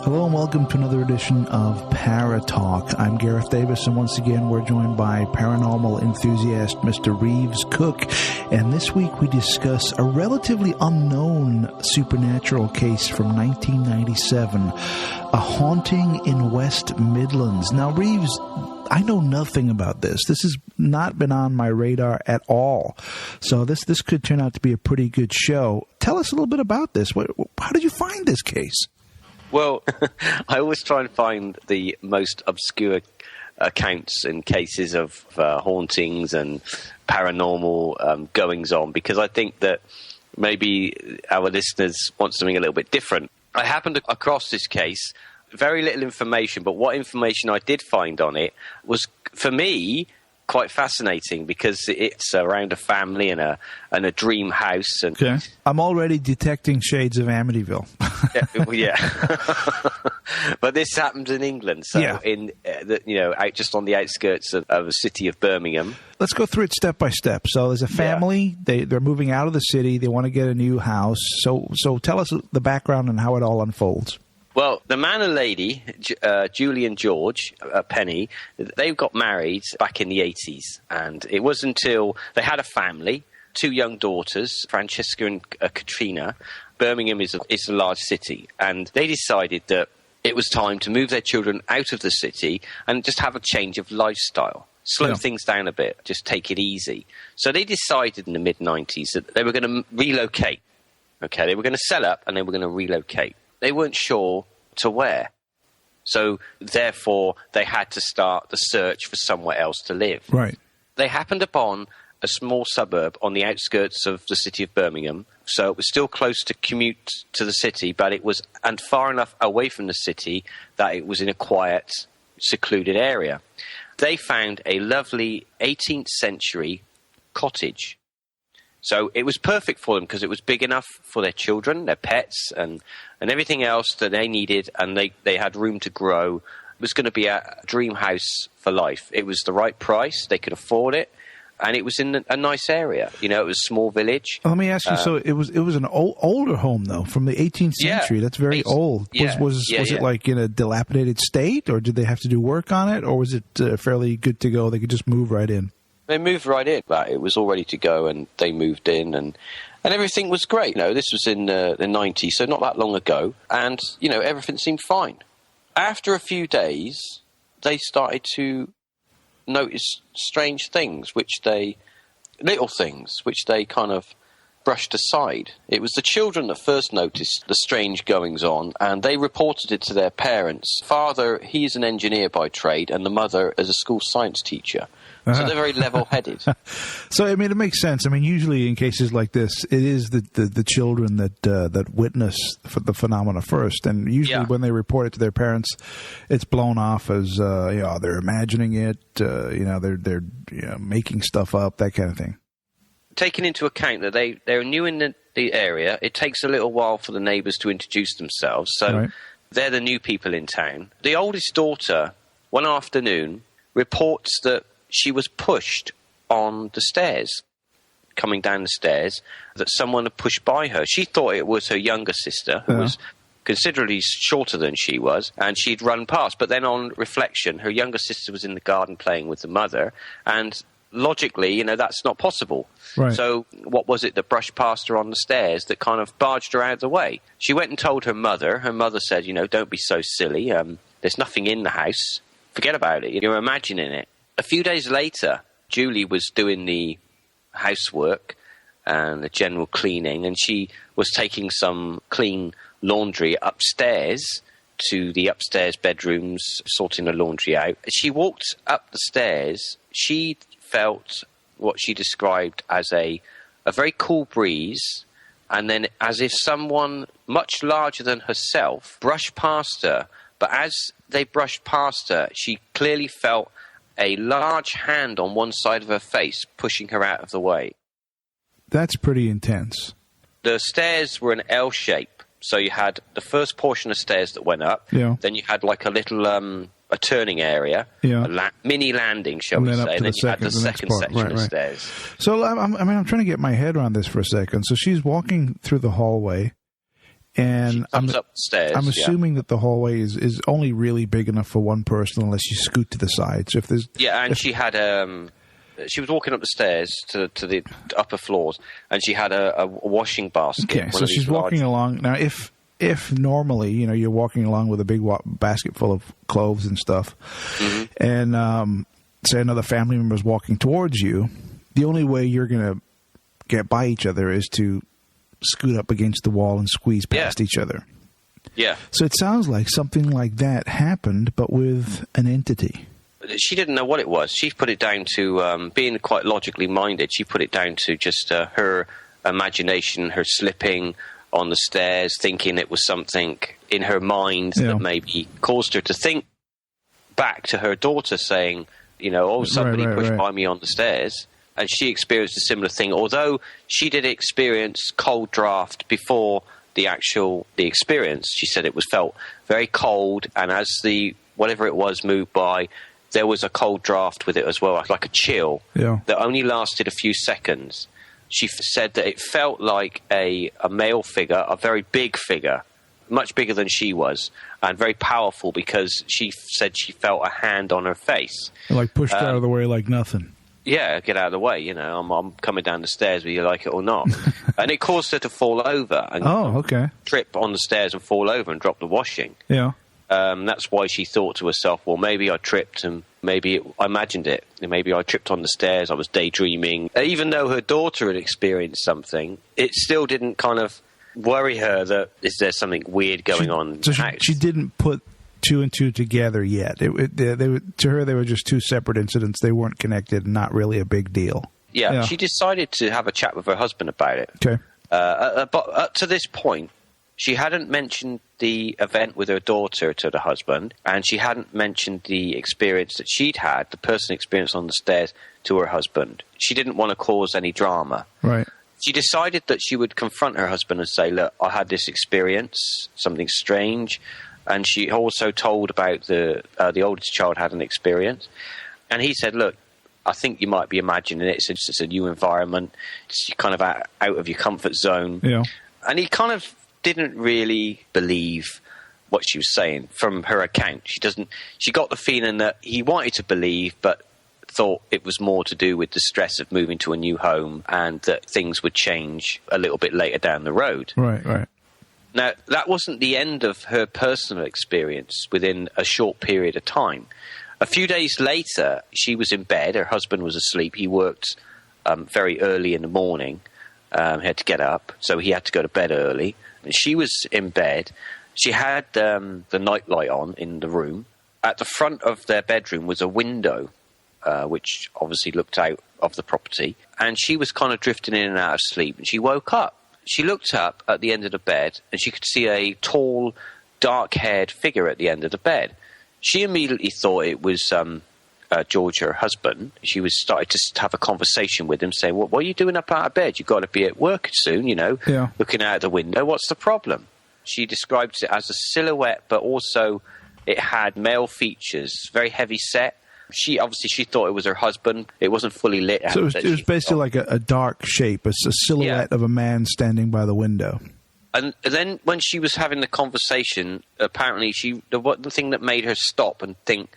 Hello and welcome to another edition of Paratalk. I'm Gareth Davis, and once again we're joined by paranormal enthusiast Mr. Reeves Cook. And this week we discuss a relatively unknown supernatural case from 1997, a haunting in West Midlands. Now, Reeves, I know nothing about this. This has not been on my radar at all. So this could turn out to be a pretty good show. Tell us a little bit about this. How did you find this case? Well, I always try and find the most obscure accounts and cases of hauntings and paranormal goings-on, because I think that maybe our listeners want something a little bit different. I happened across this case, very little information, but what information I did find on it was, for me, quite fascinating, because it's around a family and a dream house. And okay. I'm already detecting shades of Amityville. yeah. But this happened in England, so out just on the outskirts of the city of Birmingham. Let's go through it step by step. So there's a family. Yeah. They're moving out of the city. They want to get a new house. So tell us the background and how it all unfolds. Well, the man and lady, Julie and George, Penney, they got married back in the 80s. And it wasn't until they had a family, 2 young daughters, Francesca and Katrina. Birmingham is a large city. And they decided that it was time to move their children out of the city and just have a change of lifestyle. Slow things down a bit, just take it easy. So they decided in the mid-90s that they were going to relocate. Okay, they were going to sell up and they were going to relocate. They weren't sure to where. So, therefore, they had to start the search for somewhere else to live. Right. They happened upon a small suburb on the outskirts of the city of Birmingham. So it was still close to commute to the city, but it was and far enough away from the city that it was in a quiet, secluded area. They found a lovely 18th century cottage. So it was perfect for them because it was big enough for their children, their pets, and everything else that they needed, and they had room to grow. It was going to be a dream house for life. It was the right price. They could afford it, and it was in a nice area. You know, it was a small village. Let me ask you, so it was an older home, though, from the 18th century. That's very old. Was it like in a dilapidated state, or did they have to do work on it, or was it fairly good to go? They could just move right in? They moved right in. It was all ready to go, and they moved in, and everything was great. You know, this was in the 90s, so not that long ago, and, you know, everything seemed fine. After a few days, they started to notice strange things, little things, which they kind of brushed aside. It was the children that first noticed the strange goings-on, and they reported it to their parents. Father, he's an engineer by trade, and the mother is a school science teacher. So they're very level-headed. So, I mean, it makes sense. I mean, usually in cases like this, it is the children that witness the phenomena first. And usually when they report it to their parents, it's blown off as, they're imagining it, they're making stuff up, that kind of thing. Taking into account that they're new in the area, it takes a little while for the neighbours to introduce themselves. So they're the new people in town. The oldest daughter, one afternoon, reports that she was pushed on the stairs, coming down the stairs, that someone had pushed by her. She thought it was her younger sister, who was considerably shorter than she was, and she'd run past. But then on reflection, her younger sister was in the garden playing with the mother, and logically, that's not possible. Right. So what was it that brushed past her on the stairs that kind of barged her out of the way? She went and told her mother. Her mother said, don't be so silly. There's nothing in the house. Forget about it. You're imagining it. A few days later, Julie was doing the housework and the general cleaning, and she was taking some clean laundry upstairs to the upstairs bedrooms, sorting the laundry out. As she walked up the stairs, she felt what she described as a very cool breeze, and then as if someone much larger than herself brushed past her. But as they brushed past her, she clearly felt a large hand on one side of her face pushing her out of the way. That's pretty intense. The stairs were an L shape. So you had the first portion of stairs that went up. Yeah. Then you had like a little a turning area, a mini landing, shall we say. And then you had the second section of stairs. So I'm trying to get my head around this for a second. So she's walking through the hallway, And comes up the stairs. I'm assuming that the hallway is only really big enough for one person unless you scoot to the side. So if there's she had she was walking up the stairs to the upper floors, and she had a washing basket. Okay, so she's walking along now. If normally, you're walking along with a big basket full of clothes and stuff, and say another family member is walking towards you, the only way you're going to get by each other is to scoot up against the wall and squeeze past each other. Yeah. So it sounds like something like that happened, but with an entity. She didn't know what it was. She put it down to being quite logically minded. She put it down to just her imagination, her slipping on the stairs, thinking it was something in her mind that maybe caused her to think back to her daughter saying, somebody pushed by me on the stairs. And she experienced a similar thing, although she did experience cold draft before the experience. She said it felt very cold, and as the whatever it was moved by, there was a cold draft with it as well, like a chill that only lasted a few seconds. She said that it felt like a male figure, a very big figure, much bigger than she was, and very powerful, because she said she felt a hand on her face. Like pushed out of the way like nothing. Yeah, get out of the way, I'm coming down the stairs whether you like it or not. And it caused her to fall over and trip on the stairs and fall over and drop the washing. Yeah. That's why she thought to herself, well, maybe I tripped and I imagined it. Maybe I tripped on the stairs, I was daydreaming. Even though her daughter had experienced something, it still didn't kind of worry her that is there something weird going on. So she didn't put two and two together yet. To her, they were just two separate incidents. They weren't connected, not really a big deal. Yeah, she decided to have a chat with her husband about it. Okay. But up to this point, she hadn't mentioned the event with her daughter to the husband, and she hadn't mentioned the experience that she'd had, the personal experience on the stairs, to her husband. She didn't want to cause any drama. Right. She decided that she would confront her husband and say, look, I had this experience, something strange. And she also told about the oldest child had an experience. And he said, look, I think you might be imagining it. It's a new environment. It's kind of out of your comfort zone. Yeah. And he kind of didn't really believe what she was saying from her account. She got the feeling that he wanted to believe, but thought it was more to do with the stress of moving to a new home and that things would change a little bit later down the road. Right. Now, that wasn't the end of her personal experience within a short period of time. A few days later, she was in bed. Her husband was asleep. He worked very early in the morning. He had to get up, so he had to go to bed early. And she was in bed. She had the nightlight on in the room. At the front of their bedroom was a window, which obviously looked out of the property. And she was kind of drifting in and out of sleep. And she woke up. She looked up at the end of the bed, and she could see a tall, dark-haired figure at the end of the bed. She immediately thought it was George, her husband. She was started to have a conversation with him, saying, what are you doing up out of bed? You've got to be at work soon, looking out the window. What's the problem? She described it as a silhouette, but also it had male features, very heavy set. She thought it was her husband. It wasn't fully lit out. So it was basically like a dark shape, a silhouette of a man standing by the window. And then when she was having the conversation, apparently the thing that made her stop and think,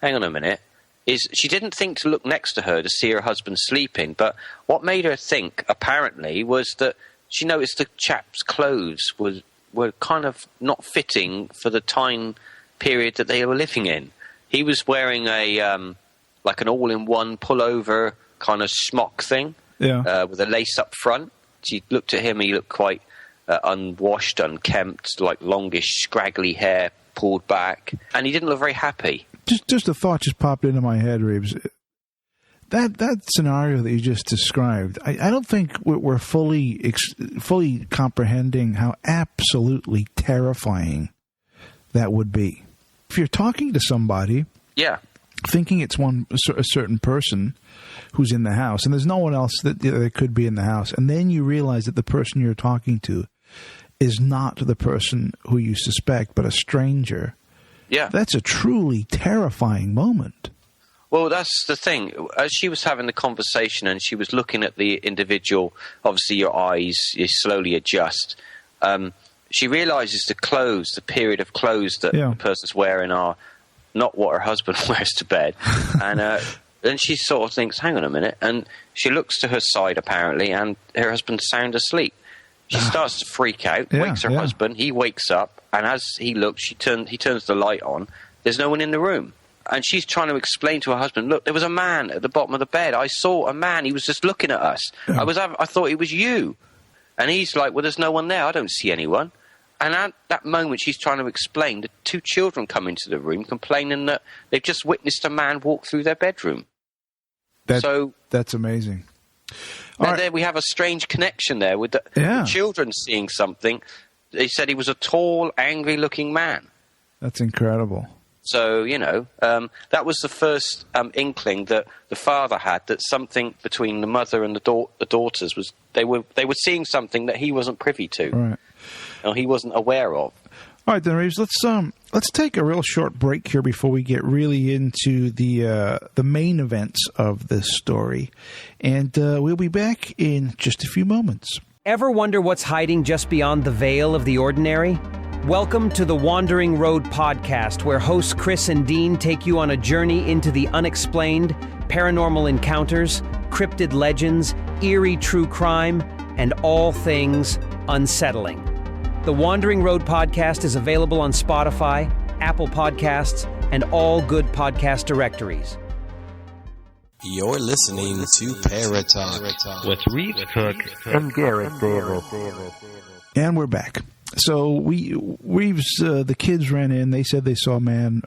hang on a minute, is she didn't think to look next to her to see her husband sleeping. But what made her think, apparently, was that she noticed the chap's clothes were kind of not fitting for the time period that they were living in. He was wearing like an all-in-one pullover kind of smock thing with a lace up front. She looked at him, he looked quite unwashed, unkempt, like longish, scraggly hair pulled back, and he didn't look very happy. Just a thought just popped into my head, Reeves. That scenario that you just described, I don't think we're fully comprehending how absolutely terrifying that would be. If you're talking to somebody, thinking it's a certain person who's in the house, and there's no one else that could be in the house, and then you realize that the person you're talking to is not the person who you suspect, but a stranger. Yeah, that's a truly terrifying moment. Well, that's the thing. As she was having the conversation and she was looking at the individual, obviously your eyes, you slowly adjust. she realises the period of clothes that the person's wearing are not what her husband wears to bed. And then she sort of thinks, hang on a minute. And she looks to her side, apparently, and her husband's sound asleep. She starts to freak out, wakes her husband. He wakes up, and as he looks, he turns the light on. There's no one in the room. And she's trying to explain to her husband, look, there was a man at the bottom of the bed. I saw a man. He was just looking at us. Yeah. I thought it was you. And he's like, well, there's no one there. I don't see anyone. And at that moment, she's trying to explain, the two children come into the room complaining that they've just witnessed a man walk through their bedroom. That's amazing. There we have a strange connection there with the children seeing something. They said he was a tall, angry-looking man. That's incredible. So, that was the first inkling that the father had, that something between the mother and the daughters was they were seeing something that he wasn't privy to, right? Or he wasn't aware of. All right, then, Reeves, let's take a real short break here before we get really into the main events of this story, and we'll be back in just a few moments. Ever wonder what's hiding just beyond the veil of the ordinary? Welcome to the Wandering Road podcast, where hosts Chris and Dean take you on a journey into the unexplained, paranormal encounters, cryptid legends, eerie true crime, and all things unsettling. The Wandering Road podcast is available on Spotify, Apple Podcasts, and all good podcast directories. You're listening to Paratalk with Reeves Cook and Gareth Davis. And we're back. So Reeves, the kids ran in. They said they saw a man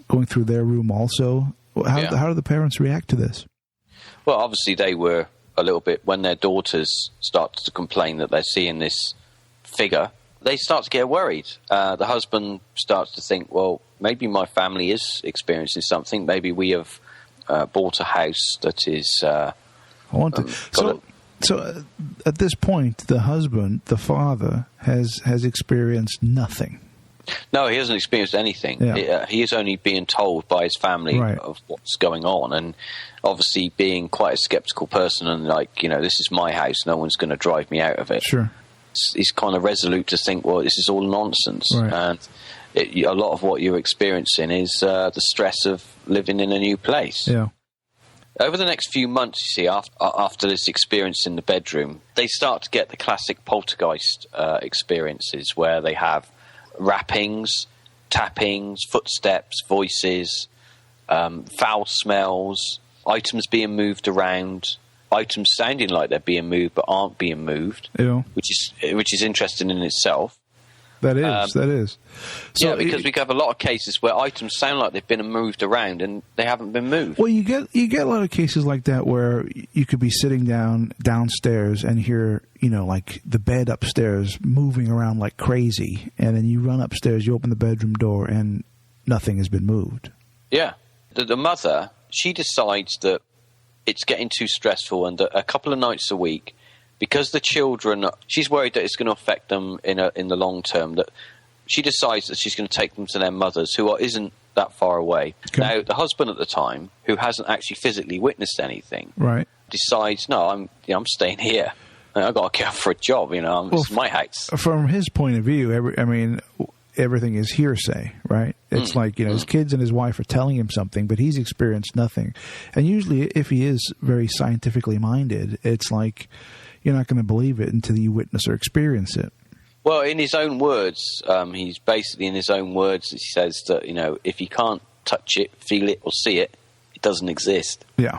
going through their room also. How do the parents react to this? Well, obviously they were a little bit, when their daughters start to complain that they're seeing this figure, they start to get worried. The husband starts to think, well, maybe my family is experiencing something. Maybe we have bought a house that is... So at this point, the husband, the father, has experienced nothing. No, he hasn't experienced anything. Yeah. He is only being told by his family right. of what's going on. And obviously being quite a skeptical person and this is my house, no one's going to drive me out of it. Sure. He's kind of resolute to think, well, this is all nonsense. Right. And a lot of what you're experiencing is the stress of living in a new place. Yeah. Over the next few months, you see, after this experience in the bedroom, they start to get the classic poltergeist experiences where they have rappings, tappings, footsteps, voices, foul smells, items being moved around, items sounding like they're being moved but aren't being moved, which is interesting in itself. That is. So because we have a lot of cases where items sound like they've been moved around and they haven't been moved. Well, you get a lot of cases like that where you could be sitting downstairs and hear, like the bed upstairs moving around like crazy, and then you run upstairs, you open the bedroom door, and nothing has been moved. Yeah. The mother, she decides that it's getting too stressful, and that a couple of nights a week, because the children, she's worried that it's going to affect them in the long term, that she decides that she's going to take them to their mothers, who isn't that far away. Okay. Now, the husband at the time, who hasn't actually physically witnessed anything, right, decides, no, I'm staying here. I've got to get up for a job, it's my house. From his point of view, everything is hearsay, right? It's like, his kids and his wife are telling him something, but he's experienced nothing. And usually, if he is very scientifically minded, it's like, you're not going to believe it until you witness or experience it. Well, in his own words, he says that, if you can't touch it, feel it, or see it, it doesn't exist. Yeah.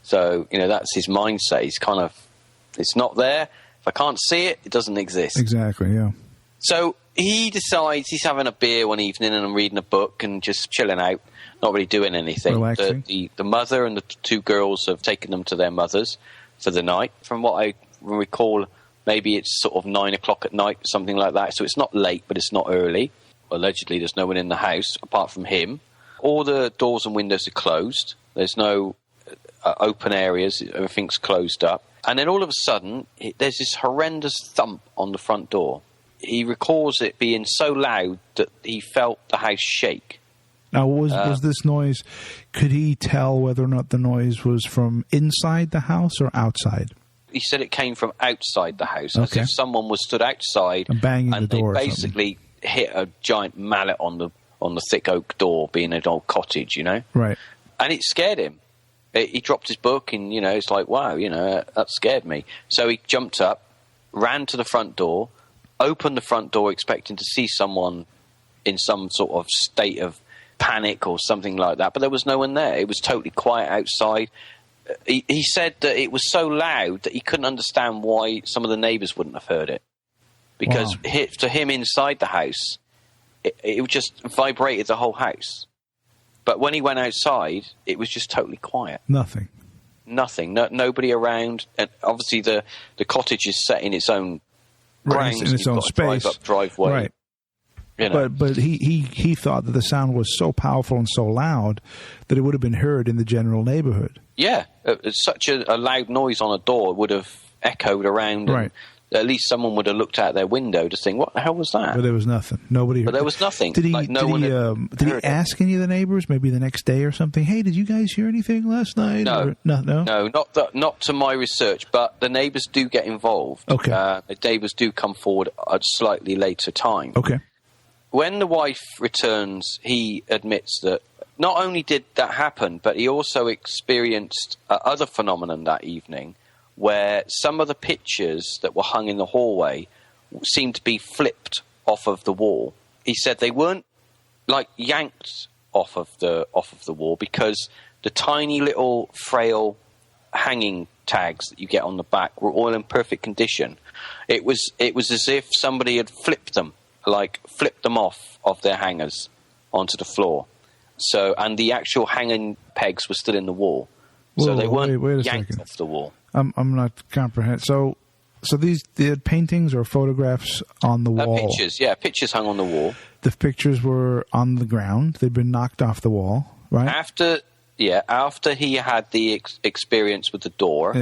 So, that's his mindset. He's kind of, it's not there. If I can't see it, it doesn't exist. Exactly, yeah. So he decides he's having a beer one evening and reading a book and just chilling out, not really doing anything. Relaxing. The mother and the two girls have taken them to their mothers for the night. From what I recall, maybe it's sort of 9 o'clock at night, something like that. So it's not late, but it's not early. Allegedly, there's no one in the house apart from him. All the doors and windows are closed. There's no open areas. Everything's closed up. And then all of a sudden, there's this horrendous thump on the front door. He recalls it being so loud that he felt the house shake. Now, was this noise, could he tell whether or not the noise was from inside the house or outside? He said it came from outside the house, as if someone was stood outside and banging the door. They basically hit a giant mallet on the thick oak door, being an old cottage, you know. Right. And it scared him. He dropped his book, and it's like, wow, that scared me. So he jumped up, ran to the front door, opened the front door, expecting to see someone in some sort of state of panic or something like that. But there was no one there. It was totally quiet outside. He said that it was so loud that he couldn't understand why some of the neighbours wouldn't have heard it. Because to him inside the house, it just vibrated the whole house. But when he went outside, it was just totally quiet. Nothing. Nobody around. And obviously the cottage is set in its own grounds. In its own space. Drive-up driveway. Right. But he thought that the sound was so powerful and so loud that it would have been heard in the general neighborhood. Yeah, such a loud noise on a door would have echoed around. Right. At least someone would have looked out their window to think, "What the hell was that?" But there was nothing. Nobody heard. But there was nothing. Did he ask any of the neighbors, maybe the next day or something? Hey, did you guys hear anything last night? No, not to my research. But the neighbors do get involved. Okay, the neighbors do come forward at a slightly later time. Okay. When the wife returns, he admits that not only did that happen, but he also experienced other phenomenon that evening, where some of the pictures that were hung in the hallway seemed to be flipped off of the wall. He said they weren't like yanked off of the wall, because the tiny little frail hanging tags that you get on the back were all in perfect condition. It was as if somebody had flipped them off of their hangers onto the floor. So, and the actual hanging pegs were still in the wall. So they weren't yanked off the wall. I'm not comprehending. So they had paintings or photographs on the wall? Pictures hung on the wall. The pictures were on the ground. They'd been knocked off the wall, right? After he had the experience with the door,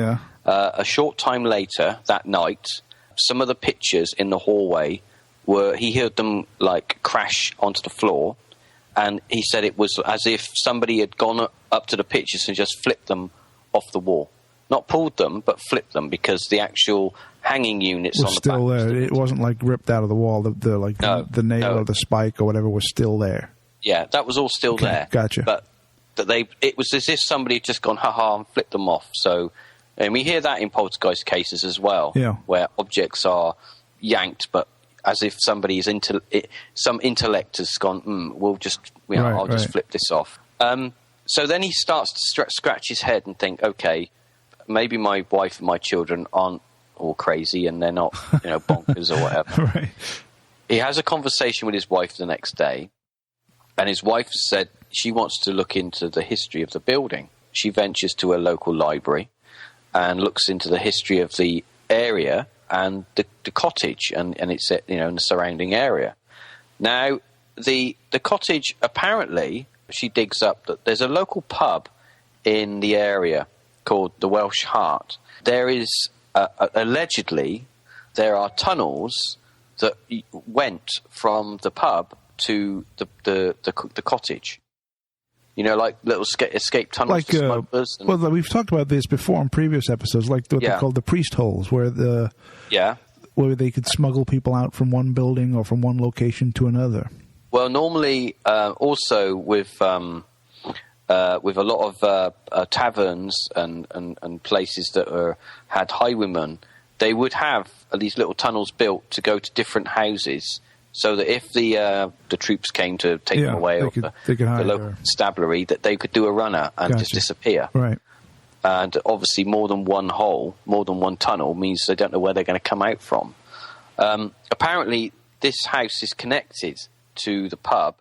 a short time later that night, some of the pictures in the hallway he heard them like crash onto the floor, and he said it was as if somebody had gone up to the pictures and just flipped them off the wall. Not pulled them, but flipped them, because the actual hanging units on the still back there. It wasn't like ripped out of the wall. The nail or the spike or whatever was still there. Yeah, that was all still there. Gotcha. But it was as if somebody had just gone and flipped them off. So, and we hear that in poltergeist cases as well, where objects are yanked, but as if somebody's some intellect has gone, we'll just, I'll just flip this off. So then he starts to scratch his head and think, okay, maybe my wife and my children aren't all crazy and they're not, bonkers or whatever. Right. He has a conversation with his wife the next day, and his wife said she wants to look into the history of the building. She ventures to a local library and looks into the history of the area and the cottage and it's in the surrounding area. Now, the cottage, apparently, she digs up that there's a local pub in the area called the Welsh Hart. There is allegedly there are tunnels that went from the pub to the cottage. Like little escape tunnels for smugglers. Well, we've talked about this before in previous episodes, like what they call the priest holes, where where they could smuggle people out from one building or from one location to another. Well, normally, also with a lot of taverns and places that had highwaymen, they would have these little tunnels built to go to different houses, so that if the troops came to take them away, or the local stabulary, that they could do a runner and just disappear. Right. And obviously, more than one tunnel means they don't know where they're going to come out from. Apparently, this house is connected to the pub.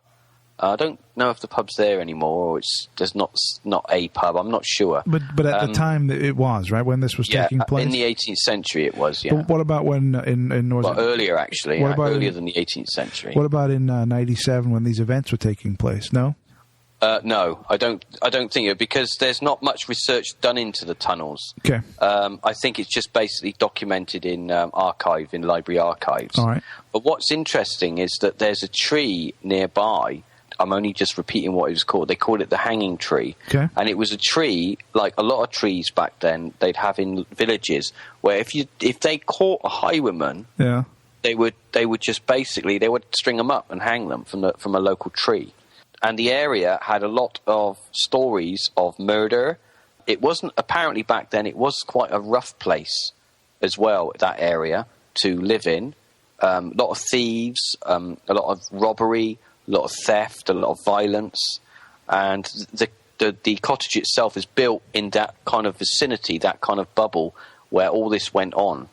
I don't know if the pub's there anymore, or there's not a pub. I'm not sure. But at the time it was, right, when this was taking place? In the 18th century it was, yeah. But what about when earlier, actually. Earlier than the 18th century. What about in 97 when these events were taking place? No? No, I don't think it, because there's not much research done into the tunnels. Okay. I think it's just basically documented in library archives. All right. But what's interesting is that there's a tree nearby. I'm only just repeating what it was called. They called it the hanging tree. Okay. And it was a tree, like a lot of trees back then, they'd have in villages, where if they caught a highwayman, Yeah. they would just basically, they would string them up and hang them from a local tree. And the area had a lot of stories of murder. It wasn't, apparently back then, it was quite a rough place as well, that area, to live in. A lot of thieves, a lot of robbery, a lot of theft, a lot of violence, and the cottage itself is built in that kind of vicinity, that kind of bubble where all this went on.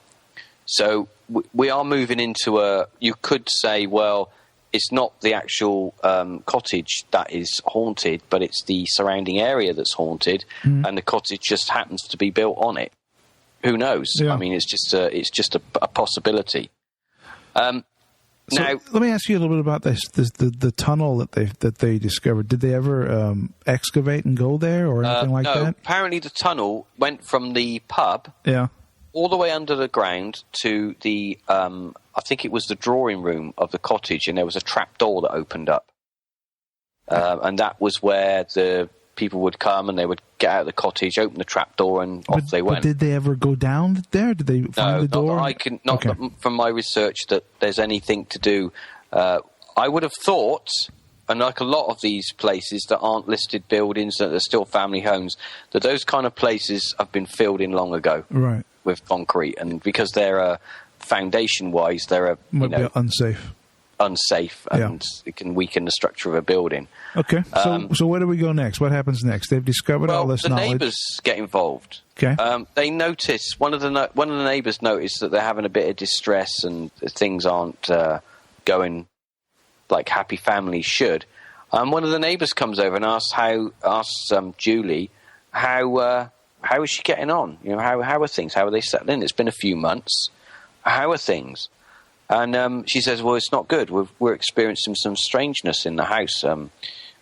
So we are moving into you could say, well, it's not the actual cottage that is haunted, but it's the surrounding area that's haunted, and the cottage just happens to be built on it. Who knows? Yeah. I mean, it's just a possibility. So now, let me ask you a little bit about the tunnel that they discovered. Did they ever excavate and go there or anything like no, that? apparently the tunnel went from the pub all the way under the ground to the, I think it was the drawing room of the cottage, and there was a trap door that opened up. And that was where the people would come and they would get out of the cottage, open the trap door, and off they went. But did they ever go down there? Did they find the door? Not from my research that there's anything to do. I would have thought, and like a lot of these places that aren't listed buildings, that are still family homes, that those kind of places have been filled in long ago. Right. With concrete, and because they're foundation-wise, they're be unsafe, and it can weaken the structure of a building. Okay, so where do we go next? What happens next? They've discovered all this knowledge. The neighbours get involved. Okay, they notice one of the neighbours noticed that they're having a bit of distress and things aren't going like happy families should. One of the neighbours comes over and asks Julie how is she getting on? How are things? How are they settling? It's been a few months. How are things? And she says, well, it's not good. We're experiencing some strangeness in the house,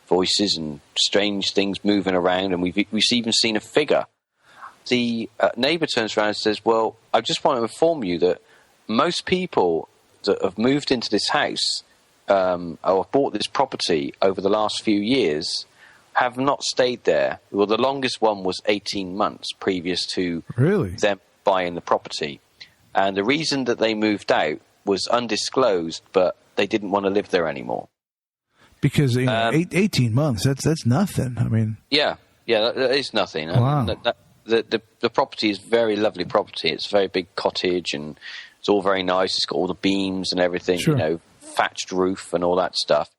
voices and strange things moving around, and we've even seen a figure. The neighbour turns around and says, well, I just want to inform you that most people that have moved into this house or have bought this property over the last few years have not stayed there. Well, the longest one was 18 months previous to them buying the property. And the reason that they moved out was undisclosed, but they didn't want to live there anymore. Because 18 months, that's nothing. I mean... Yeah, that is nothing. Wow. The property is very lovely property. It's a very big cottage, and it's all very nice. It's got all the beams and everything, sure. Thatched roof and all that stuff.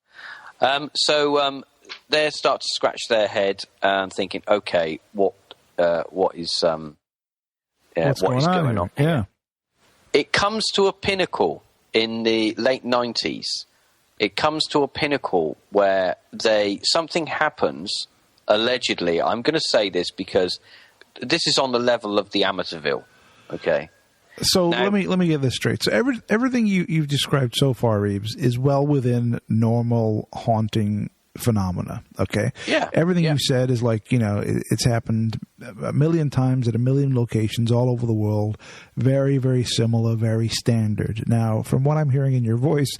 They start to scratch their head and thinking, okay, what is going on? Yeah. It comes to a pinnacle in the late 90s. It comes to a pinnacle where something happens, allegedly. I'm going to say this because this is on the level of the Amateurville, okay? So now, let me get this straight. So everything you've described so far, Reeves, is well within normal haunting phenomena, okay? Yeah. Everything you said is like, it's happened a million times at a million locations all over the world. Very, very similar, very standard. Now, from what I'm hearing in your voice,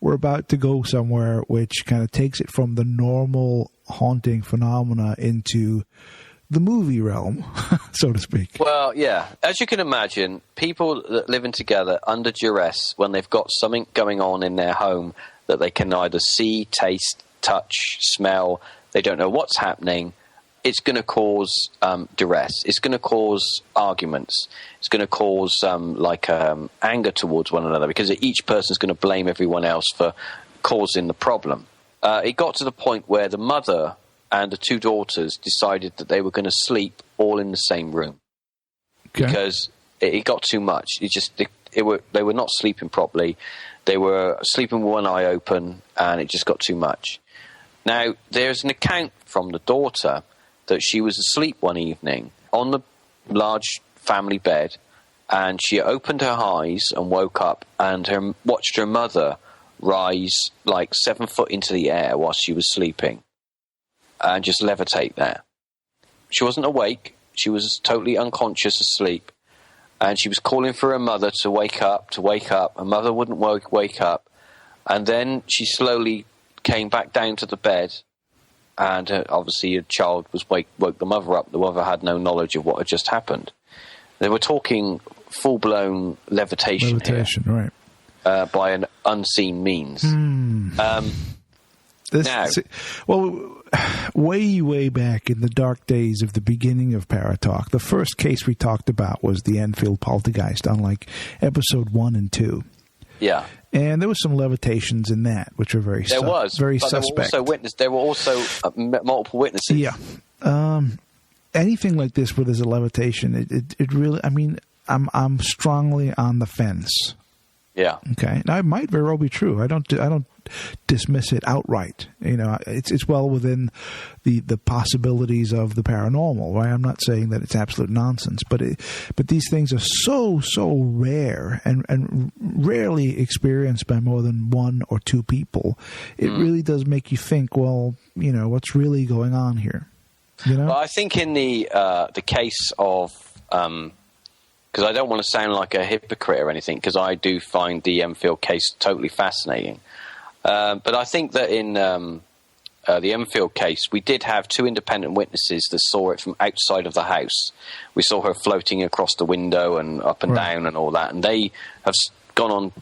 we're about to go somewhere which kind of takes it from the normal haunting phenomena into the movie realm, so to speak. Well, yeah. As you can imagine, people that living together under duress when they've got something going on in their home that they can neither see, taste, touch, smell, they don't know what's happening, it's going to cause duress. It's going to cause arguments. It's going to cause anger towards one another because each person's going to blame everyone else for causing the problem. It got to the point where the mother and the two daughters decided that they were going to sleep all in the same room because it got too much. They were not sleeping properly. They were sleeping with one eye open, and it just got too much. Now, there's an account from the daughter that she was asleep one evening on the large family bed, and she opened her eyes and woke up and watched her mother rise like 7 foot into the air while she was sleeping and just levitate there. She wasn't awake. She was totally unconscious asleep, and she was calling for her mother to wake up. Her mother wouldn't wake up, and then she slowly came back down to the bed, and obviously a child woke the mother up. The mother had no knowledge of what had just happened. They were talking full-blown levitation here, right? By an unseen means. Way back in the dark days of the beginning of Paratalk, the first case we talked about was the Enfield poltergeist on like episode 1 and 2. Yeah. And there was some levitations in that, which were very suspect. There were also multiple witnesses. Yeah. Anything like this where there's a levitation, it really, I mean, I'm strongly on the fence. Yeah. Okay. Now it might very well be true. I don't dismiss it outright. You know, it's well within the possibilities of the paranormal. Right? I'm not saying that it's absolute nonsense, but these things are so rare and rarely experienced by more than one or two people. It really does make you think. Well, you know, what's really going on here? You know. Well, I think in the case of. Because I don't want to sound like a hypocrite or anything, because I do find the Enfield case totally fascinating. But I think that in the Enfield case, we did have two independent witnesses that saw it from outside of the house. We saw her floating across the window and up and down and all that. And they have gone on,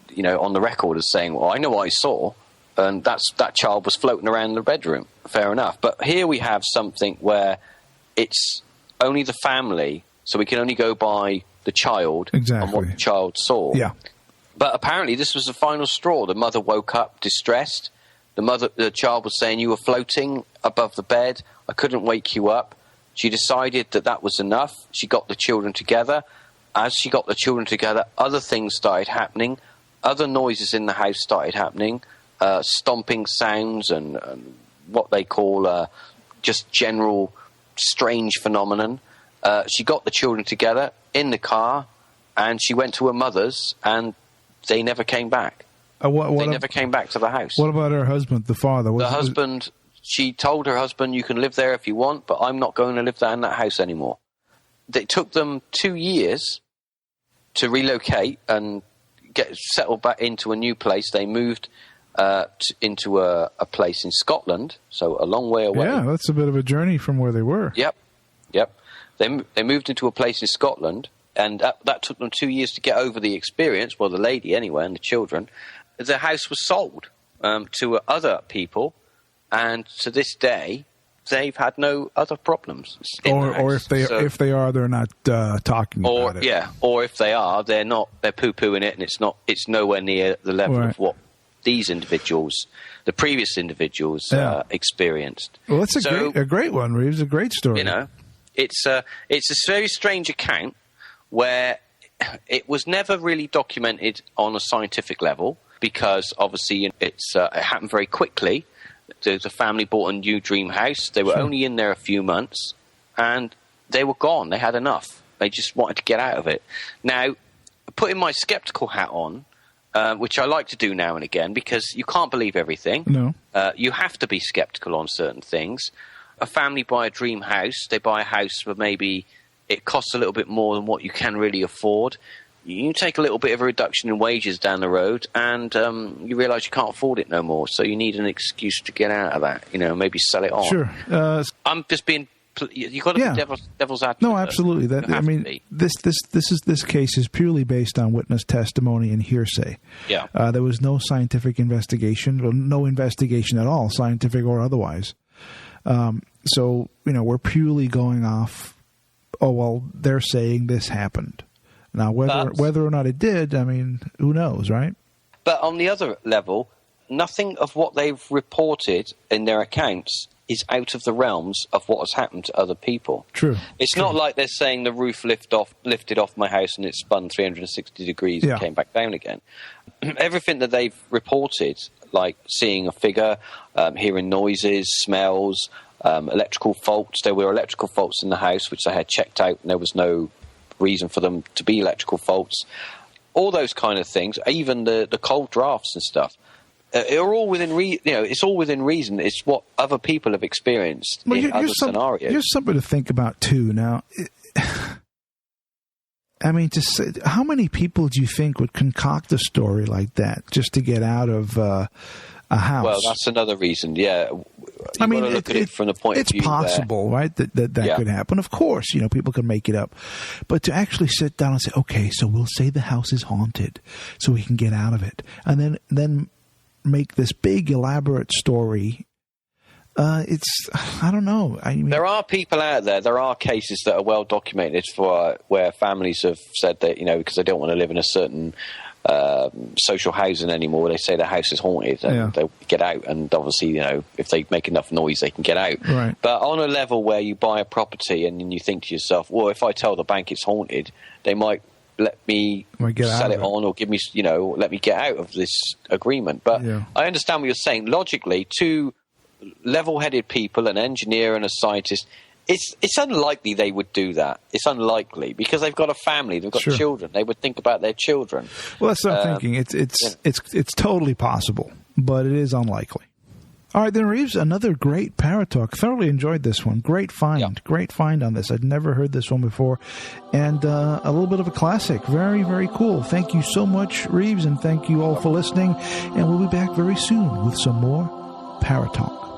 you know, on the record as saying, well, I know what I saw, and that child was floating around the bedroom. Fair enough. But here we have something where it's only the family, so we can only go by the child and what the child saw. Yeah. But apparently this was the final straw. The mother woke up distressed. The child was saying, you were floating above the bed. I couldn't wake you up. She decided that was enough. She got the children together. As she got the children together, other things started happening. Other noises in the house started happening. Stomping sounds and what they call just general strange phenomenon. She got the children together in the car, and she went to her mother's, and they never came back. They never came back to the house. What about her husband, the father? She told her husband, you can live there if you want, but I'm not going to live there in that house anymore. It took them 2 years to relocate and get settled back into a new place. They moved into a place in Scotland, so a long way away. Yeah, that's a bit of a journey from where they were. Yep. They moved into a place in Scotland, and that took them 2 years to get over the experience. Well, the lady anyway, and the children. The house was sold to other people, and to this day, they've had no other problems. Or if they are, they're not talking about it. Yeah, or if they are, they're not. They're poo-pooing it, and it's nowhere near the level of what these individuals, the previous individuals, experienced. Well, that's a great one, Reeves. A great story. You know. It's a very strange account where it was never really documented on a scientific level because obviously it happened very quickly. The family bought a new dream house. They were only in there a few months and they were gone. They had enough. They just wanted to get out of it. Now, putting my skeptical hat on, which I like to do now and again because you can't believe everything. No. You have to be skeptical on certain things. A family buy a dream house. They buy a house where maybe it costs a little bit more than what you can really afford. You take a little bit of a reduction in wages down the road, and you realise you can't afford it no more. So you need an excuse to get out of that. You know, maybe sell it on. Sure. I'm just being. You've got to be devil's advocate. No, absolutely. This case is purely based on witness testimony and hearsay. Yeah. There was no scientific investigation, or no investigation at all, scientific or otherwise. So, you know, we're purely going off, oh, well, they're saying this happened. Now, whether or not it did, I mean, who knows, right? But on the other level, nothing of what they've reported in their accounts is out of the realms of what has happened to other people. True. It's not like they're saying the roof lifted off my house and it spun 360 degrees and came back down again. Everything that they've reported, like seeing a figure, hearing noises, smells, electrical faults. There were electrical faults in the house, which they had checked out, and there was no reason for them to be electrical faults. All those kind of things, even the cold drafts and stuff, are all within it's all within reason. It's what other people have experienced in other scenarios. Here's something to think about too. Now, I mean, how many people do you think would concoct a story like that just to get out of a house. Well, that's another reason. Yeah, I mean, look at it from the point of view. It's possible, right? That could happen. Of course, people can make it up, but to actually sit down and say, okay, so we'll say the house is haunted, so we can get out of it, and then make this big elaborate story. I don't know. I mean, there are people out there. There are cases that are well documented where families have said that because they don't want to live in a certain social housing anymore. They say the house is haunted and they'll get out. And obviously, if they make enough noise, they can get out. Right. But on a level where you buy a property and then you think to yourself, well, if I tell the bank it's haunted, they might let me sell it on or give me, let me get out of this agreement. But I understand what you're saying. Logically, two level-headed people, an engineer and a scientist, it's unlikely they would do that. It's unlikely because they've got a family, they've got children. They would think about their children. Well, that's what I'm thinking. It's totally possible, but it is unlikely. All right, then, Reeves, another great Paratalk. Thoroughly enjoyed this one. Great find. Yeah. Great find on this. I'd never heard this one before. And a little bit of a classic. Very, very cool. Thank you so much, Reeves, and thank you all for listening. And we'll be back very soon with some more Paratalk.